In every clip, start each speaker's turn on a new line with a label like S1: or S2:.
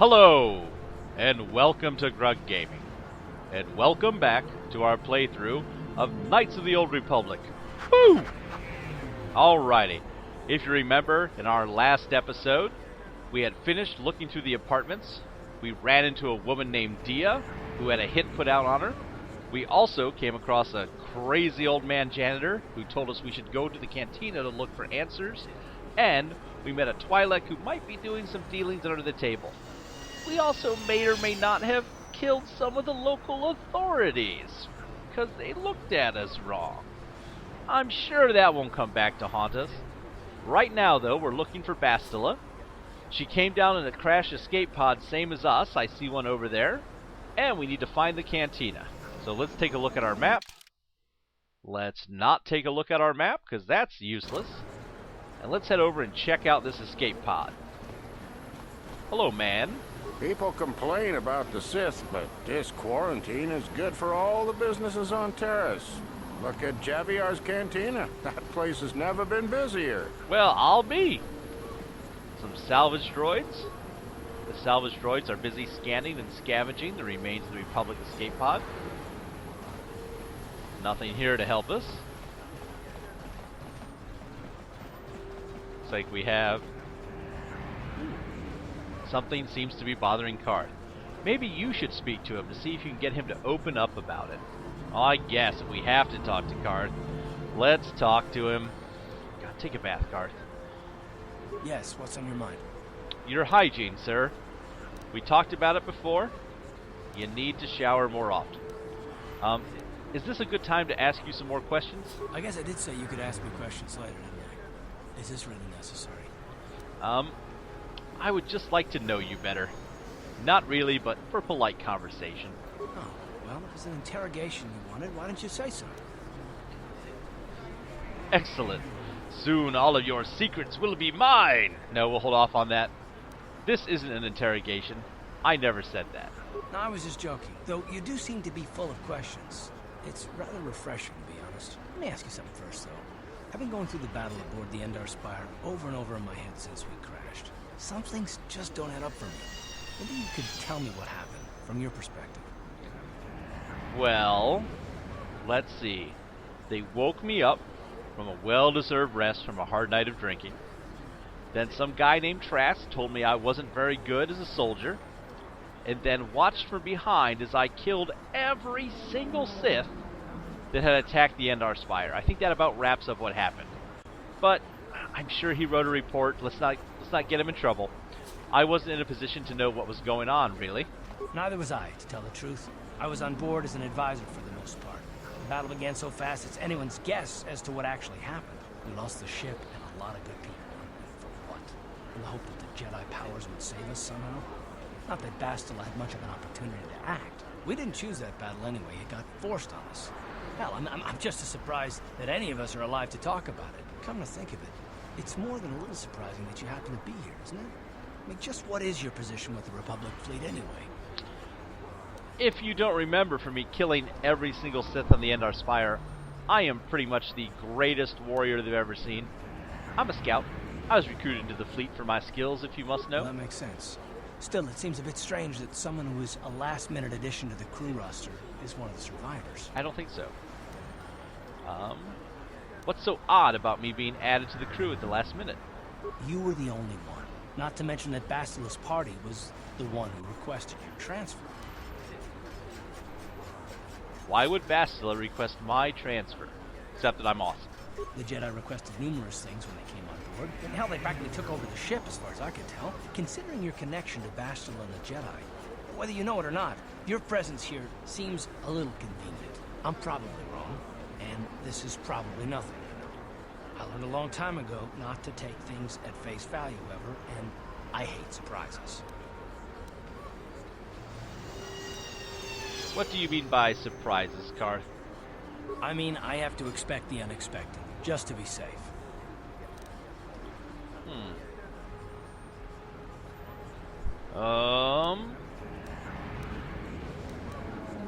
S1: Hello, and welcome to Grug Gaming, and welcome back to our playthrough of Knights of the Old Republic. Woo! Alrighty, if you remember, in our last episode, we had finished looking through the apartments. We ran into a woman named Dia, who had a hit put out on her. We also came across a crazy old man janitor, who told us we should go to the cantina to look for answers, and we met a Twi'lek who might be doing some dealings under the table. We also may or may not have killed some of the local authorities, because they looked at us wrong. I'm sure that won't come back to haunt us. Right now, though, we're looking for Bastila. She came down in a crash escape pod, same as us. I see one over there. And we need to find the cantina. So let's take a look at our map. Let's not take a look at our map, because that's useless. And let's head over and check out this escape pod. Hello, man.
S2: People complain about the Sith, but this quarantine is good for all the businesses on Terrace. Look at Javiar's Cantina. That place has never been busier.
S1: Well, I'll be. Some salvage droids. The salvage droids are busy scanning and scavenging the remains of the Republic escape pod. Nothing here to help us. Looks like we have... Something seems to be bothering Karth. Maybe you should speak to him to see if you can get him to open up about it. Oh, I guess if we have to talk to Karth, let's talk to him. God, take a bath, Karth.
S3: Yes, what's on your mind?
S1: Your hygiene, sir. We talked about it before. You need to shower more often. Is this a good time to ask you some more questions?
S3: I guess I did say you could ask me questions later, didn't I? Is this really necessary?
S1: I would just like to know you better. Not really, but for polite conversation.
S3: Oh, well, if it's an interrogation you wanted, why didn't you say so?
S1: Excellent. Soon all of your secrets will be mine. No, we'll hold off on that. This isn't an interrogation. I never said that.
S3: No, I was just joking. Though you do seem to be full of questions. It's rather refreshing, to be honest. Let me ask you something first, though. I've been going through the battle aboard the Endar Spire over and over in my head since we crashed. Some things just don't add up for me. Maybe you could tell me what happened, from your perspective.
S1: Well, let's see. They woke me up from a well-deserved rest from a hard night of drinking. Then some guy named Trask told me I wasn't very good as a soldier, and then watched from behind as I killed every single Sith that had attacked the Endar Spire. I think that about wraps up what happened. But I'm sure he wrote a report. Let's not get him in trouble. I wasn't in a position to know what was going on, really.
S3: Neither was I, to tell the truth. I was on board as an advisor for the most part. The battle began so fast it's anyone's guess as to what actually happened. We lost the ship and a lot of good people. For what? In the hope that the Jedi powers would save us somehow? Not that Bastila had much of an opportunity to act. We didn't choose that battle anyway. It got forced on us. Hell, I'm just as surprised that any of us are alive to talk about it. Come to think of it, it's more than a little surprising that you happen to be here, isn't it? I mean, just what is your position with the Republic fleet anyway?
S1: If you don't remember from me killing every single Sith on the Endar Spire, I am pretty much the greatest warrior they've ever seen. I'm a scout. I was recruited into the fleet for my skills, if you must know.
S3: Well, that makes sense. Still, it seems a bit strange that someone who is a last-minute addition to the crew roster is one of the survivors.
S1: I don't think so. What's so odd about me being added to the crew at the last minute?
S3: You were the only one. Not to mention that Bastila's party was the one who requested your transfer.
S1: Why would Bastila request my transfer? Except that I'm awesome.
S3: The Jedi requested numerous things when they came on board, and hell, they practically took over the ship as far as I could tell. Considering your connection to Bastila and the Jedi, whether you know it or not, your presence here seems a little convenient. I'm probably wrong, and this is probably nothing. I learned a long time ago not to take things at face value ever, and I hate surprises.
S1: What do you mean by surprises, Karth?
S3: I mean, I have to expect the unexpected, just to be safe.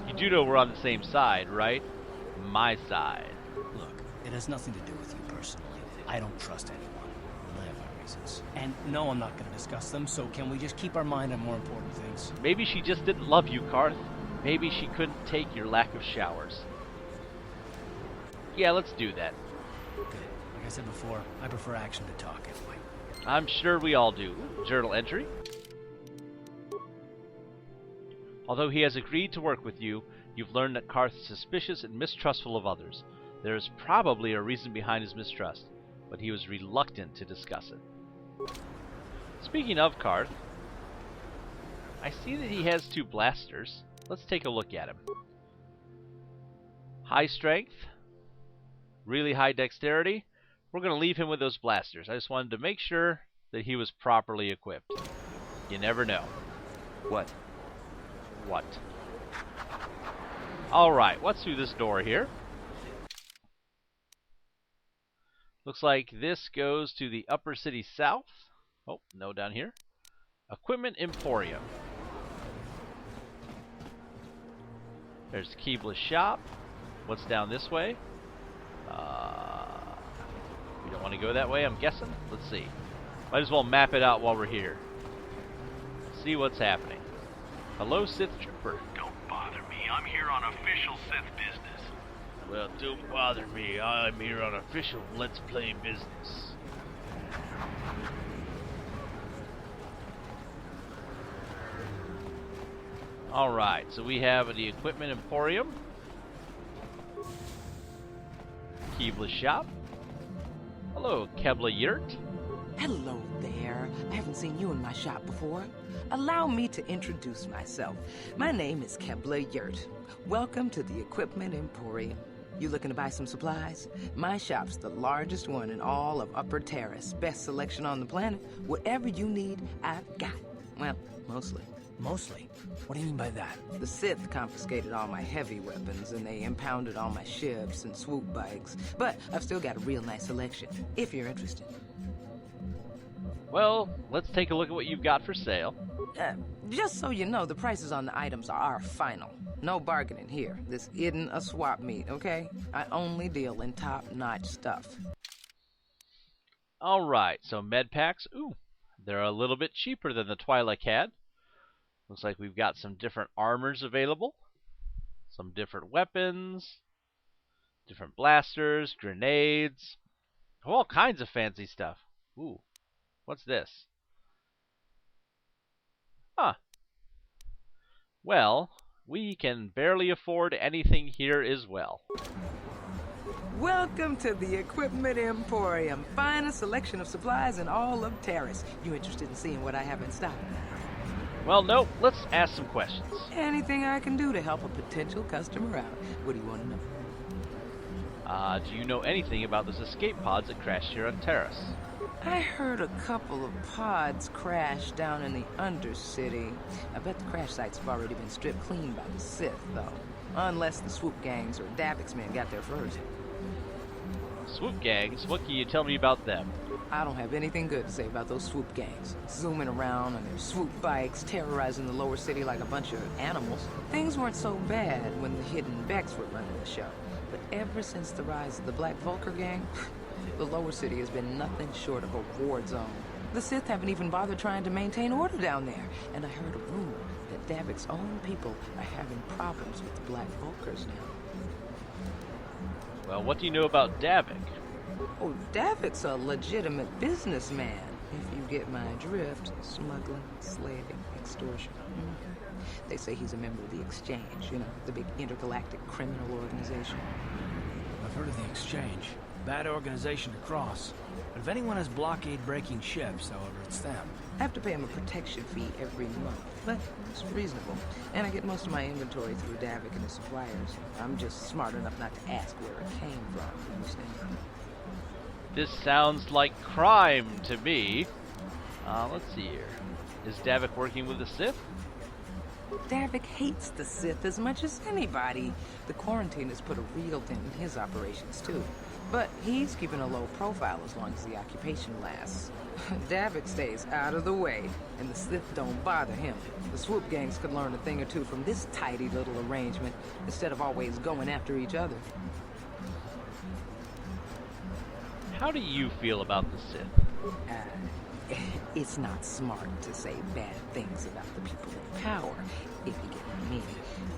S1: You do know we're on the same side, right? My side.
S3: Look, it has nothing to do with you personally. I don't trust anyone. Never. reasons. And no, I'm not going to discuss them, so can we just keep our mind on more important things?
S1: Maybe she just didn't love you, Karth. Maybe she couldn't take your lack of showers. Yeah, let's do that.
S3: Good. Like I said before, I prefer action to talk anyway.
S1: I'm sure we all do. Journal entry. Although he has agreed to work with you, you've learned that Karth is suspicious and mistrustful of others. There is probably a reason behind his mistrust, but he was reluctant to discuss it. Speaking of Karth, I see that he has 2 blasters. Let's take a look at him. High strength, really high dexterity. We're going to leave him with those blasters. I just wanted to make sure that he was properly equipped. You never know.
S4: What?
S1: What? Alright, what's through this door here? Looks like this goes to the Upper City South. Oh, no, down here. Equipment Emporium. There's Keebla's shop. What's down this way? We don't want to go that way, I'm guessing. Let's see. Might as well map it out while we're here. See what's happening. Hello, Sith Trooper.
S5: Don't bother me. I'm here on official Sith business.
S1: Well, don't bother me. I'm here on official Let's Play business. Alright, so we have the Equipment Emporium. Keebla's shop. Hello, Kebla Yurt.
S6: Hello there. I haven't seen you in my shop before. Allow me to introduce myself. My name is Kebla Yurt. Welcome to the Equipment Emporium. You looking to buy some supplies? My shop's the largest one in all of Upper Terrace. Best selection on the planet. Whatever you need, I've got. Well, mostly.
S3: Mostly? What do you mean by that?
S6: The Sith confiscated all my heavy weapons, and they impounded all my ships and swoop bikes. But I've still got a real nice selection, if you're interested.
S1: Well, let's take a look at what you've got for sale.
S6: Just so you know, the prices on the items are final. No bargaining here. This isn't a swap meet, okay? I only deal in top-notch stuff.
S1: Alright, so med packs. Ooh, they're a little bit cheaper than the Twi'lek had. Looks like we've got some different armors available. Some different weapons. Different blasters, grenades. All kinds of fancy stuff. Ooh, what's this? Huh. Well, we can barely afford anything here as well.
S6: Welcome to the Equipment Emporium. Finest selection of supplies in all of Terrace. You interested in seeing what I have in stock?
S1: Well, no, let's ask some questions.
S6: Anything I can do to help a potential customer out. What do you want to know?
S1: Do you know anything about those escape pods that crashed here on Terrace?
S6: I heard a couple of pods crash down in the Undercity. I bet the crash sites have already been stripped clean by the Sith, though. Unless the swoop gangs or Davik's men got there first.
S1: Swoop gangs? What can you tell me about them?
S6: I don't have anything good to say about those swoop gangs. Zooming around on their swoop bikes, terrorizing the lower city like a bunch of animals. Things weren't so bad when the Hidden Becks were running the show. But ever since the rise of the Black Vulcar gang, the lower city has been nothing short of a war zone. The Sith haven't even bothered trying to maintain order down there. And I heard a rumor that Davik's own people are having problems with the Black Vulcars now.
S1: Well, what do you know about Davik?
S6: Oh, Davik's a legitimate businessman, if you get my drift. Smuggling, slaving, extortion. They say he's a member of the Exchange, you know, the big intergalactic criminal organization.
S3: I've heard of the Exchange. Bad organization to cross. But if anyone has blockade-breaking ships, however, it's them.
S6: I have to pay him a protection fee every month, but it's reasonable. And I get most of my inventory through Davik and his suppliers. I'm just smart enough not to ask where it came from, you understand?
S1: This sounds like crime to me. Let's see here. Is Davik working with the Sith?
S6: Davik hates the Sith as much as anybody. The quarantine has put a real dent in his operations, too. But he's keeping a low profile as long as the occupation lasts. Davik stays out of the way, and the Sith don't bother him. The swoop gangs could learn a thing or two from this tidy little arrangement, instead of always going after each other.
S1: How do you feel about the Sith?
S6: It's not smart to say bad things about the people in power, if you get what I mean.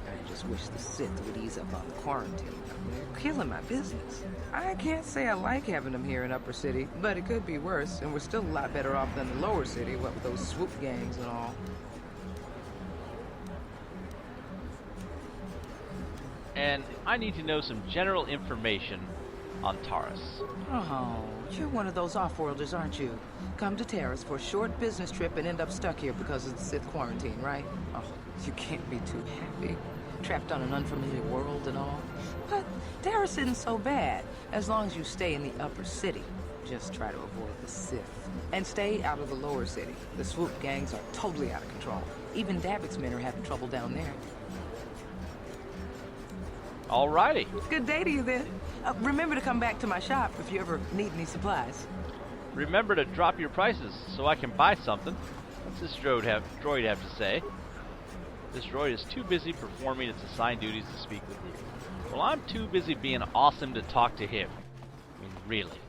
S6: I just wish the Sith would ease up on the quarantine. They're killing my business. I can't say I like having them here in Upper City, but it could be worse, and we're still a lot better off than the Lower City, what with those swoop gangs and all.
S1: And I need to know some general information on Taurus.
S6: Oh, you're one of those off-worlders, aren't you? Come to Terrace for a short business trip and end up stuck here because of the Sith quarantine, right? Oh, you can't be too happy. Trapped on an unfamiliar world and all. But Terrace isn't so bad, as long as you stay in the Upper City. Just try to avoid the Sith. And stay out of the Lower City. The swoop gangs are totally out of control. Even Davik's men are having trouble down there.
S1: Alrighty.
S6: Good day to you then. Remember to come back to my shop if you ever need any supplies.
S1: Remember to drop your prices so I can buy something. What's this droid have to say? This droid is too busy performing its assigned duties to speak with you. Well, I'm too busy being awesome to talk to him. I mean, really.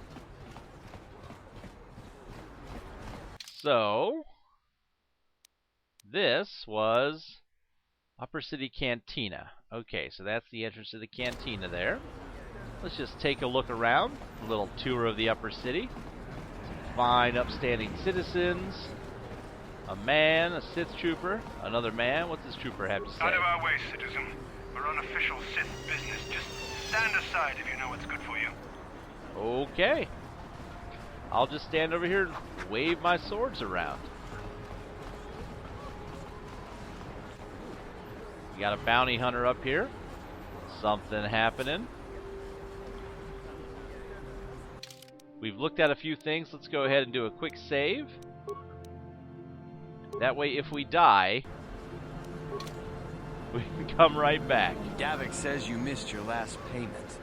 S1: So, this was Upper City Cantina. Okay, so that's the entrance to the cantina there. Let's just take a look around. A little tour of the Upper City. Some fine, upstanding citizens. A man, a Sith trooper, another man. What's this trooper have to say?
S5: Out of our way, citizen. We're on official Sith business. Just stand aside if you know what's good for you.
S1: Okay. I'll just stand over here and wave my swords around. You got a bounty hunter up here. Something happening. We've looked at a few things. Let's go ahead and do a quick save. That way, if we die, we can come right back.
S4: Davik says you missed your last payment.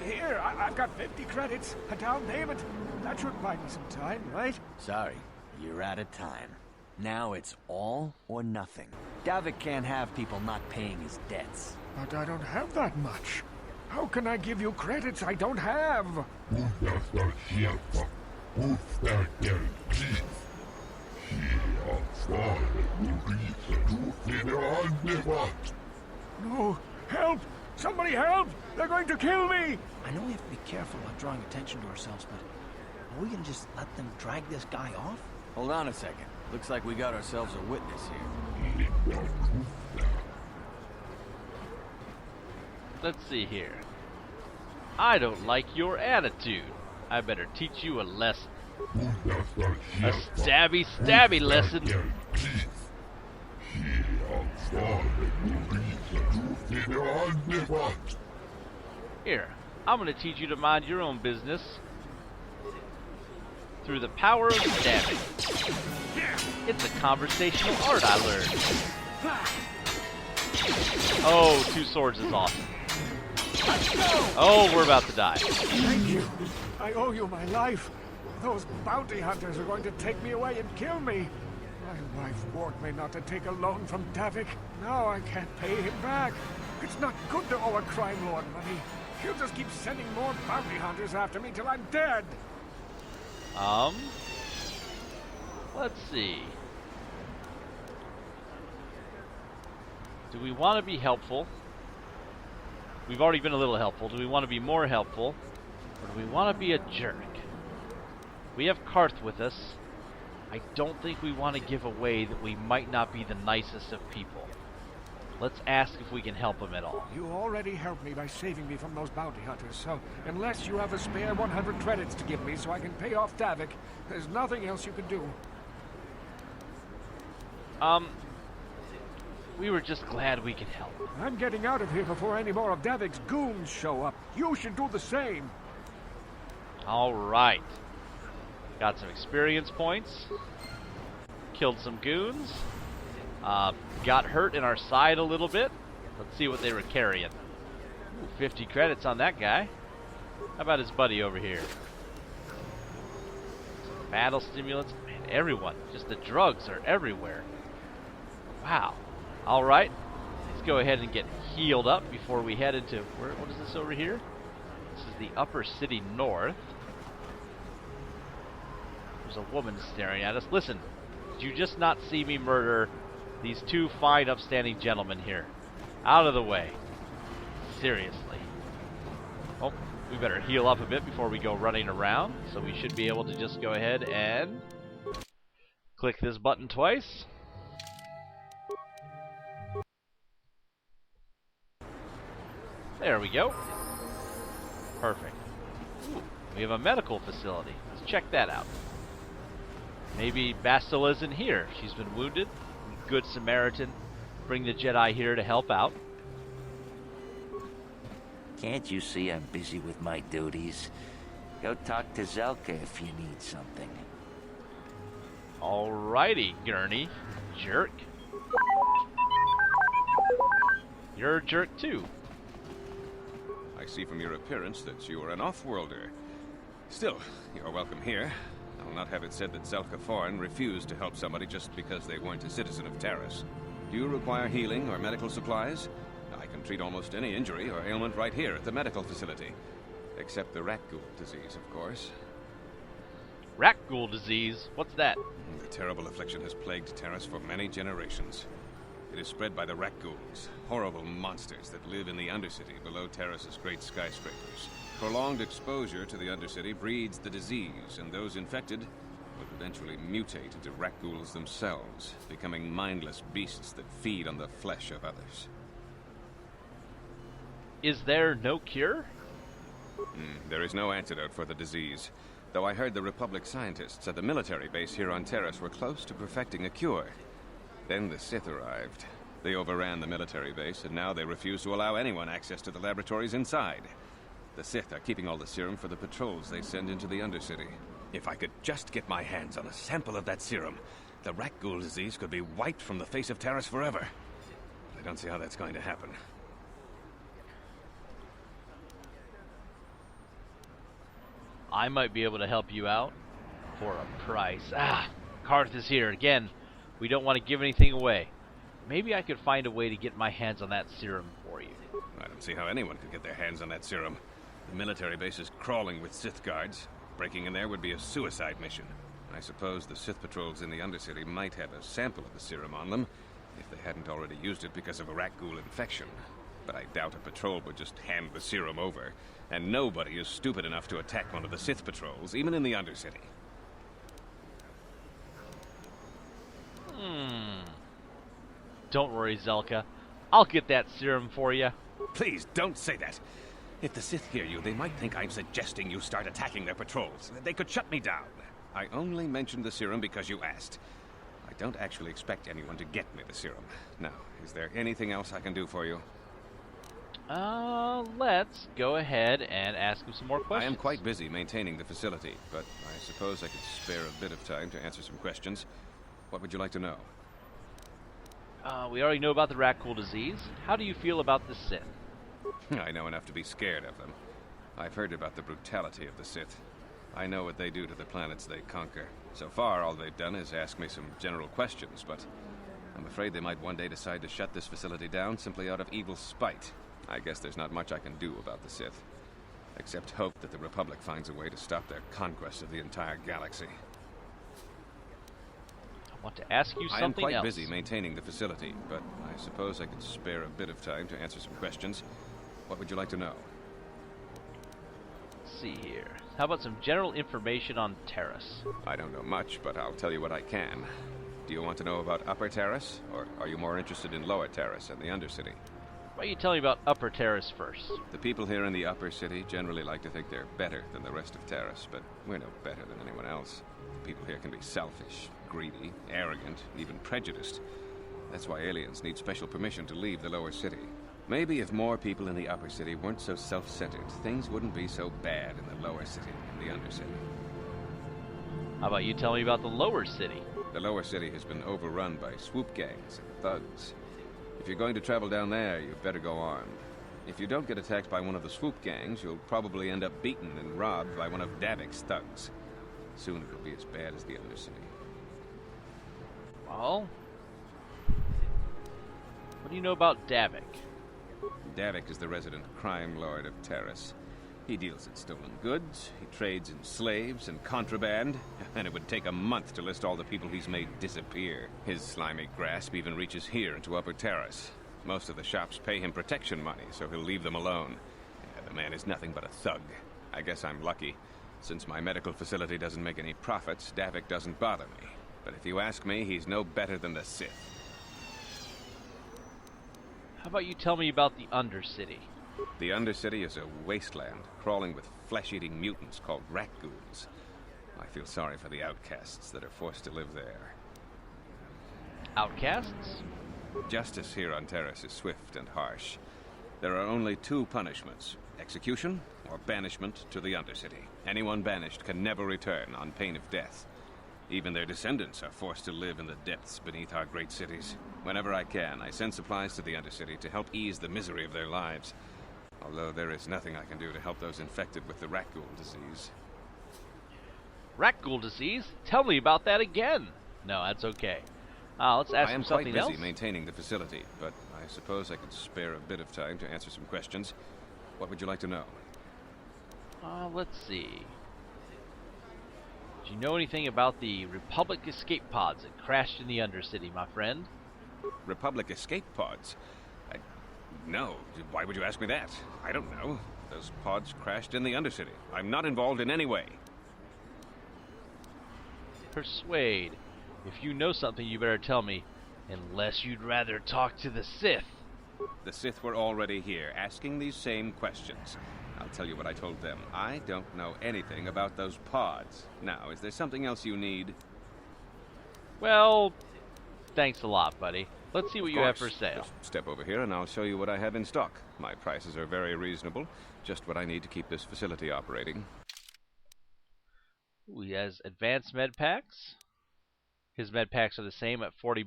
S7: Here, I've got 50 credits, a down payment. That should buy me some time, right?
S4: Sorry, you're out of time. Now it's all or nothing. Davik can't have people not paying his debts.
S7: But I don't have that much. How can I give you credits I don't have? No, help! Somebody help! They're going to kill me!
S3: I know we have to be careful about drawing attention to ourselves, but are we gonna just let them drag this guy off?
S4: Hold on a second. Looks like we got ourselves a witness here.
S1: Let's see here. I don't like your attitude. I better teach you a lesson. A stabby lesson. Here, I'm going to teach you to mind your own business through the power of stabbing. It's a conversational art I learned. Oh, two swords is awesome. Oh, we're about to die.
S7: Thank you. I owe you my life. Those bounty hunters are going to take me away and kill me. My wife warned me not to take a loan from Davik. Now I can't pay him back. It's not good to owe a crime lord money. He'll just keep sending more bounty hunters after me till I'm dead.
S1: Let's see. Do we want to be helpful? We've already been a little helpful. Do we want to be more helpful? Or do we want to be a jerk? We have Karth with us. I don't think we want to give away that we might not be the nicest of people. Let's ask if we can help him at all.
S7: You already helped me by saving me from those bounty hunters, so unless you have a spare 100 credits to give me so I can pay off Davik, there's nothing else you can do.
S1: We were just glad we could help.
S7: I'm getting out of here before any more of Davik's goons show up. You should do the same.
S1: Alright. Got some experience points. Killed some goons. Got hurt in our side a little bit. Let's see what they were carrying. Ooh, 50 credits on that guy. How about his buddy over here? Some battle stimulants. Man, everyone. Just the drugs are everywhere. Wow. Alright. These go ahead and get healed up before we head into... what is this over here? This is the Upper City North. There's a woman staring at us. Listen, did you just not see me murder these two fine, upstanding gentlemen here? Out of the way. Seriously. Oh, we better heal up a bit before we go running around. So we should be able to just go ahead and click this button twice. There we go. Perfect. Ooh, we have a medical facility. Let's check that out. Maybe Bastila's in here. She's been wounded. Good Samaritan. Bring the Jedi here to help out.
S8: Can't you see I'm busy with my duties? Go talk to Zelka if you need something.
S1: Alrighty, Gurney. Jerk. You're a jerk too.
S9: I see from your appearance that you are an off-worlder. Still, you're welcome here. I'll not have it said that Zelka Foreign refused to help somebody just because they weren't a citizen of Taris. Do you require healing or medical supplies? I can treat almost any injury or ailment right here at the medical facility. Except the rat ghoul disease, of course.
S1: Rat ghoul disease? What's that?
S9: The terrible affliction has plagued Taris for many generations. It is spread by the rat ghouls, horrible monsters that live in the Undercity below Taris's great skyscrapers. Prolonged exposure to the Undercity breeds the disease, and those infected will eventually mutate into rat ghouls themselves, becoming mindless beasts that feed on the flesh of others.
S1: Is there no cure?
S9: There is no antidote for the disease, though I heard the Republic scientists at the military base here on Taris were close to perfecting a cure. Then the Sith arrived. They overran the military base, and now they refuse to allow anyone access to the laboratories inside. The Sith are keeping all the serum for the patrols they send into the Undercity. If I could just get my hands on a sample of that serum, the rat ghoul disease could be wiped from the face of Taris forever. But I don't see how that's going to happen.
S1: I might be able to help you out for a price. Karth is here again. We don't want to give anything away. Maybe I could find a way to get my hands on that serum for you.
S9: I don't see how anyone could get their hands on that serum. The military base is crawling with Sith guards. Breaking in there would be a suicide mission. I suppose the Sith patrols in the Undercity might have a sample of the serum on them, if they hadn't already used it because of a rat ghoul infection. But I doubt a patrol would just hand the serum over, and nobody is stupid enough to attack one of the Sith patrols, even in the Undercity.
S1: Don't worry, Zelka. I'll get that serum for you.
S9: Please, don't say that. If the Sith hear you, they might think I'm suggesting you start attacking their patrols. They could shut me down. I only mentioned the serum because you asked. I don't actually expect anyone to get me the serum. Now, is there anything else I can do for you?
S1: Let's go ahead and ask him some more questions.
S9: I am quite busy maintaining the facility, but I suppose I could spare a bit of time to answer some questions. What would you like to know?
S1: We already know about the rat ghoul disease. How do you feel about the Sith?
S9: I know enough to be scared of them. I've heard about the brutality of the Sith. I know what they do to the planets they conquer. So far, all they've done is ask me some general questions, but I'm afraid they might one day decide to shut this facility down simply out of evil spite. I guess there's not much I can do about the Sith, except hope that the Republic finds a way to stop their conquest of the entire galaxy.
S1: I want to ask you something else.
S9: I am quite busy maintaining the facility, but I suppose I could spare a bit of time to answer some questions. What would you like to know?
S1: Let's see here. How about some general information on Taris?
S9: I don't know much, but I'll tell you what I can. Do you want to know about Upper Taris, or are you more interested in Lower Taris and the Undercity?
S1: Why don't you tell me about Upper Taris first?
S9: The people here in the Upper City generally like to think they're better than the rest of Taris, but we're no better than anyone else. The people here can be selfish, greedy, arrogant, even prejudiced. That's why aliens need special permission to leave the Lower City. Maybe if more people in the Upper City weren't so self-centered, things wouldn't be so bad in the Lower City and the Undercity.
S1: How about you tell me about the Lower City?
S9: The Lower City has been overrun by swoop gangs and thugs. If you're going to travel down there, you better go armed. If you don't get attacked by one of the swoop gangs, you'll probably end up beaten and robbed by one of Davik's thugs. Soon it'll be as bad as the Undercity.
S1: Well, What do you know about Davik?
S9: Davik is the resident crime lord of Terrace. He deals in stolen goods, he trades in slaves and contraband, and it would take a month to list all the people he's made disappear. His slimy grasp even reaches here into Upper Terrace. Most of the shops pay him protection money, so he'll leave them alone. Yeah, the man is nothing but a thug. I guess I'm lucky. Since my medical facility doesn't make any profits, Davik doesn't bother me. But if you ask me, he's no better than the Sith.
S1: How about you tell me about the Undercity?
S9: The Undercity is a wasteland, crawling with flesh-eating mutants called raccoons. I feel sorry for the outcasts that are forced to live there.
S1: Outcasts?
S9: Justice here on Terrace is swift and harsh. There are only two punishments: execution or banishment to the Undercity. Anyone banished can never return on pain of death. Even their descendants are forced to live in the depths beneath our great cities. Whenever I can, I send supplies to the Undercity to help ease the misery of their lives. Although there is nothing I can do to help those infected with the rat ghoul disease.
S1: Rat ghoul disease? Tell me about that again. No, that's okay. Let's ask
S9: I am
S1: him something
S9: quite busy
S1: else.
S9: maintaining the facility, but I suppose I could spare a bit of time to answer some questions. What would you like to know?
S1: Let's see. Do you know anything about the Republic escape pods that crashed in the Undercity, my friend?
S9: Republic escape pods? No. Why would you ask me that? I don't know. Those pods crashed in the Undercity. I'm not involved in any way.
S1: Persuade. If you know something, you better tell me. Unless you'd rather talk to the Sith.
S9: The Sith were already here, asking these same questions. I'll tell you what I told them. I don't know anything about those pods. Now, is there something else you need?
S1: Well, thanks a lot, buddy. Let's see what you have for
S9: Just
S1: sale.
S9: step over here and I'll show you what I have in stock. My prices are very reasonable. Just what I need to keep this facility operating.
S1: Ooh, he has advanced med packs. His med packs are the same at $40.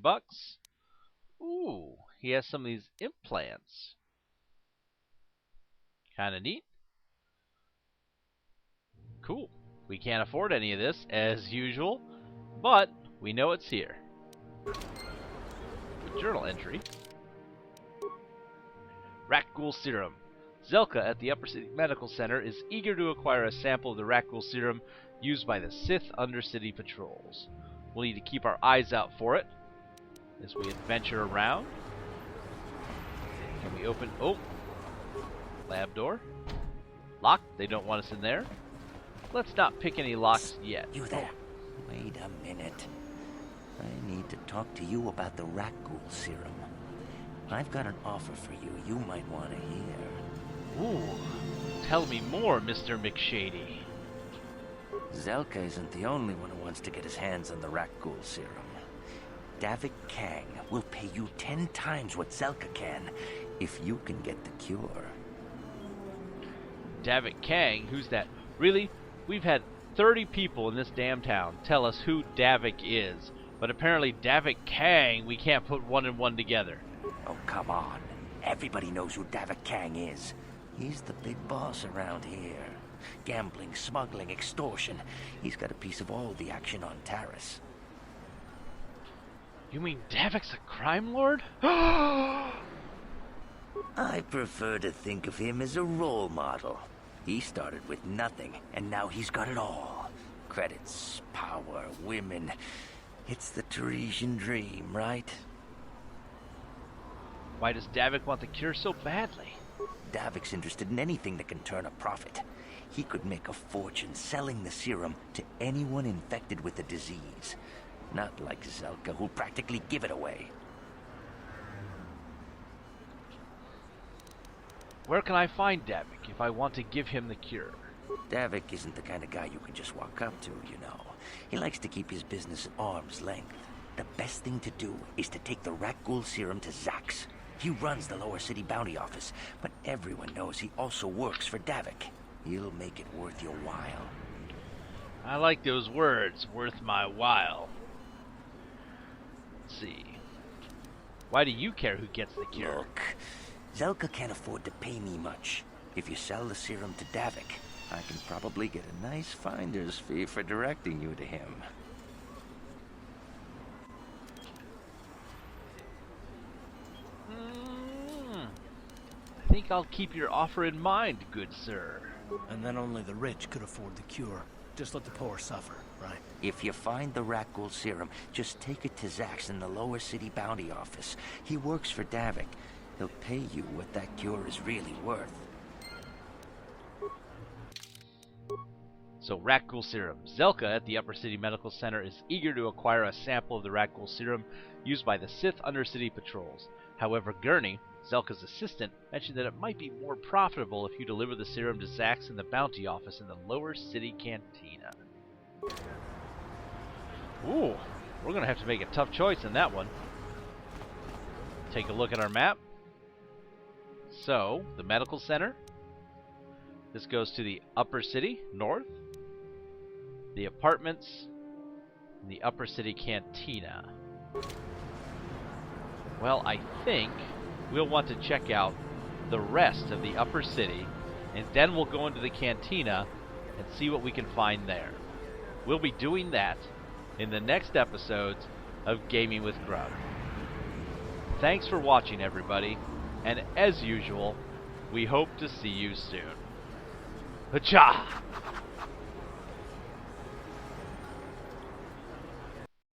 S1: Ooh, he has some of these implants. Kinda neat. Cool. We can't afford any of this, as usual, but we know it's here. Journal entry. Rat Ghoul Serum. Zelka at the Upper City Medical Center is eager to acquire a sample of the Rat Ghoul Serum used by the Sith Undercity patrols. We'll need to keep our eyes out for it as we adventure around. Can we open... Oh! Lab door. Locked. They don't want us in there. Let's not pick any locks yet.
S8: You there. Wait a minute. I need to talk to you about the Rat Ghoul Serum. I've got an offer for you might want to hear.
S1: Ooh. Tell me more, Mr. McShady.
S8: Zelka isn't the only one who wants to get his hands on the Rat Ghoul Serum. Davik Kang will pay you 10 times what Zelka can if you can get the cure.
S1: Davik Kang? Who's that? Really? We've had 30 people in this damn town tell us who Davik is. But apparently Davik Kang, we can't put one and one together.
S8: Oh, come on. Everybody knows who Davik Kang is. He's the big boss around here. Gambling, smuggling, extortion. He's got a piece of all the action on Terrace.
S1: You mean Davik's a crime lord?
S8: I prefer to think of him as a role model. He started with nothing, and now he's got it all. Credits, power, women. It's the Teresian dream, right?
S1: Why does Davik want the cure so badly?
S8: Davik's interested in anything that can turn a profit. He could make a fortune selling the serum to anyone infected with the disease. Not like Zelka, who'll practically give it away.
S1: Where can I find Davik if I want to give him the cure?
S8: Davik isn't the kind of guy you can just walk up to, you know. He likes to keep his business at arm's length. The best thing to do is to take the Rat Ghoul Serum to Zax. He runs the Lower City Bounty Office, but everyone knows he also works for Davik. He'll make it worth your while.
S1: I like those words, worth my while. Let's see. Why do you care who gets the cure?
S8: Look, Zelka can't afford to pay me much. If you sell the serum to Davik, I can probably get a nice finder's fee for directing you to him.
S1: think I'll keep your offer in mind, good sir.
S3: And then only the rich could afford the cure. Just let the poor suffer, right?
S8: If you find the rat ghoul serum, just take it to Zach's in the lower city bounty office. He works for Davik. He'll pay you what that cure is really worth.
S1: So, rat ghoul serum. Zelka at the Upper City Medical Center is eager to acquire a sample of the rat ghoul serum used by the Sith Undercity patrols. However, Gurney, Zelka's assistant, mentioned that it might be more profitable if you deliver the serum to Zach's in the bounty office in the lower city cantina. Ooh, we're going to have to make a tough choice in that one. Take a look at our map. So, the medical center. This goes to the upper city, north. The apartments, and the upper city cantina. Well, I think we'll want to check out the rest of the upper city, and then we'll go into the cantina and see what we can find there. We'll be doing that in the next episodes of Gaming with Grug. Thanks for watching, everybody, and as usual, we hope to see you soon. Hacha!